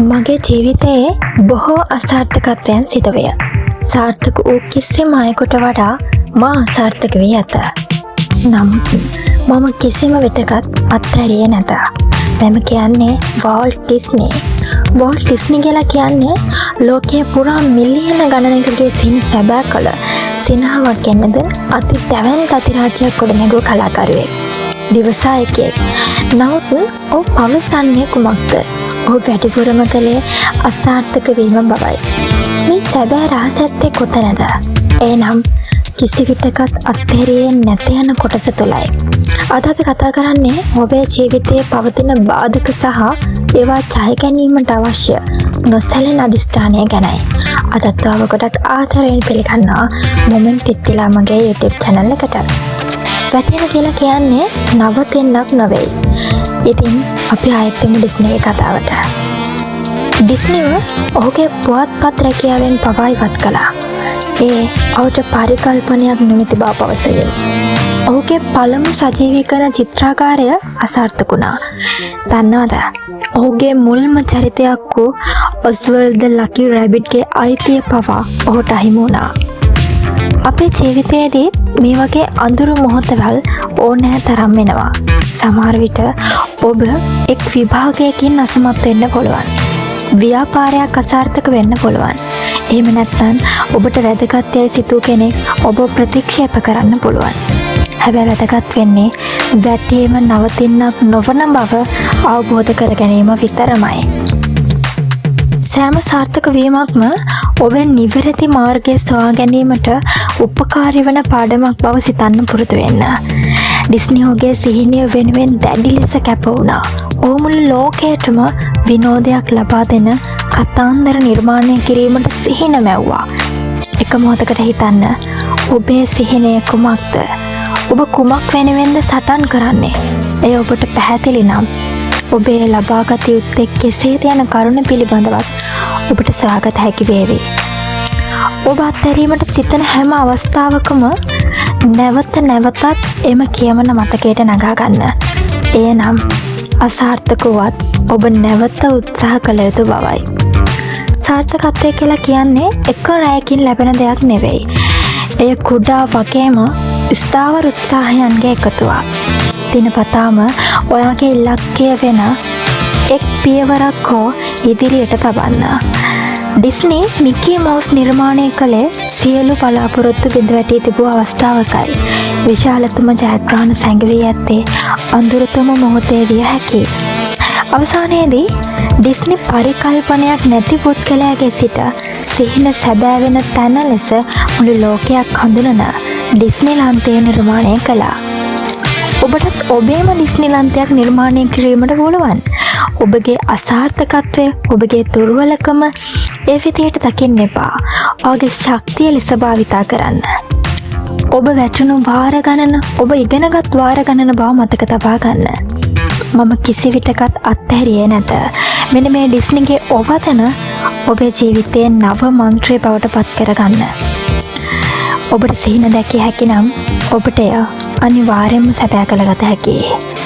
මගේ ජීවිතයේ බොහෝ අසාර්ථකත්වයන් සිදුවිය. සාර්ථක වූ කිසිම අයෙකුට වඩා මා අසාර්ථක වී ඇත. නමුත් මම කිසිම විටකත් අත්හැරියේ නැත. මම කියන්නේ වෝල්ට් ඩිස්නි. වෝල්ට් ඩිස්නි කියලා කියන්නේ ලෝකයේ පුරා මිලියන ගණනකගේ සිහින සැබෑ කළ සිනහාවක් එන්නද අති දැවැන්ත අධිරාජ්‍යයක් ගොඩනැගූ කලාකරුවෙක්. දිවසායකයෙක්. නමුත් ඔහු පවසන්නේ කුමක්ද? ඔහු වැඩිපුරම කළේ අසාර්ථක වීම බවයි. මේ සැබෑ රහස ඇත්තේ කොතැනද? එනම් කිසි විටකත් අත්හැරියේ නැත යන කොටස තුලයි. අද අපි කතා කරන්නේ ඔබේ ජීවිතයේ පවතින බාධක සහ ඒවා ජය ගැනීමට අවශ්‍ය නොසැලෙන අධිෂ්ඨානය ගැනයි. අදත් ඔබ ගොඩක් ආදරයෙන් පිළිගන්නවා මොමන්ට් ඉත්තිලා මගේ YouTube channel එකට. වැටෙන කියලා කියන්නේ නවතින්නක් නෙවෙයි. ඉතින් අපි ආයෙත් එමු ඩිස්නිගේ කතාවට. ඩිස්නිව ඔහුගේ පුවත්පත් රැකියාවෙන් පවා ඉවත් කළා. ඒ ඔහුට පරිකල්පනයක් නොමැති බව පවසමින්. ඔහුගේ පළමු සජීවීකරණ චිත්‍රාකාරය අසාර්ථක වුණා. දන්නවද? ඔහුගේ මුල්ම චරිතයක් වූ ඔස්වල්ඩ් ද ලකි රැබිට්ගේ අයිතිය පවා ඔහුට අහිමි වුණා. අපේ ජීවිතයේදී මේ වගේ අඳුරු මොහොතවල් ඕනෑ තරම් වෙනවා. සමහර විට ඔබ එක් විභාගයකින් අසමත් වෙන්න පුළුවන්. ව්‍යාපාරයක් අසාර්ථක වෙන්න පුළුවන්. එහෙම නැත්නම් ඔබට වැදගත් යයි සිතූ කෙනෙක් ඔබ ප්‍රතික්ෂේප කරන්න පුළුවන්. හැබැයි වැදගත් වෙන්නේ වැටීම නවතින්නක් නොවන බව අවබෝධ කර ගැනීම විතරමයි. සෑම සාර්ථක වීමක්ම ඔබේ නිවැරදි මාර්ගය සොයා ගැනීමට උපකාරී වන පාඩමක් බව සිතන්න පුරුදු වෙන්න. ඩිස්නි ඔහුගේ සිහිනය වෙනුවෙන් දැඩි ලෙස කැප වුණා. ඔහු මුළු ලෝකයටම විනෝදයක් ලබා දෙන කතාන්දර නිර්මාණය කිරීමට සිහින මැව්වා. එක මොහොතකට හිතන්න, ඔබේ සිහිනය කුමක්ද? ඔබ කුමක් වෙනුවෙන්ද සටන් කරන්නේ? එය ඔබට පැහැදිලි නම් ඔබේ ලබාගත යුත්තේ කෙසේද යන කරුණ පිළිබඳවත් ඔබට සොයාගත හැකි වේවි. ඔබ අත්හැරීමට සිතන හැම අවස්ථාවකම නැවත නැවතත් එම කියවන මතකයට නගා ගන්න. එය නම් අසාර්ථක වුවත් ඔබ නැවත උත්සාහ කළ යුතු බවයි. සාර්ථකත්වය කියලා කියන්නේ එක රැයකින් ලැබෙන දෙයක් නෙවෙයි. එය කුඩා වගේම ස්ථාවර උත්සාහයන්ගේ එකතුවක්. දිනපතාම ඔයාගේ ඉලක්කය වෙන එක් පියවරක් හෝ ඉදිරියට තබන්න. ඩිස්නි මිකී මවුස් නිර්මාණය කළේ සියලු බලාපොරොත්තු බිඳ වැටී තිබූ අවස්ථාවකයි. විශාලතම ජයග්‍රහණ සැඟවී ඇත්තේ අඳුරතම මොහොතේ විය හැකියි. අවසානයේදී ඩිස්නි පරිකල්පනයක් නැති පුද්ගලයාගේ සිට සිහින සැබෑ වෙන තැන ලෙස මුළු ලෝකයක් හඳුනන ඩිස්නිලන්තය නිර්මාණය කළා. ඔබටත් ඔබේම ඩිස්නිලන්තයක් නිර්මාණය කිරීමට පුළුවන්. ඔබගේ අසාර්ථකත්වය, ඔබගේ දුර්වලකම ඒ විදියට දකින්න එපා. ඔබගේ ශක්තිය ලෙස භාවිතා කරන්න. ඔබ වැටුණු වාර ගණන, ඔබ ඉගෙනගත් වාර ගණන බව මතක තබා ගන්න. මම කිසි විටකත් අත්හැරියේ නැත. මෙන්න මේ ඩිස්නිගේ ඔවතන ඔබේ ජීවිතයේ නව මන්ත්‍රය බවට පත් කරගන්න. ඔබට සිහින දැකිය හැකි නම් ඔබට එය අනිවාර්යයෙන්ම සැබෑ කළගත හැකියි.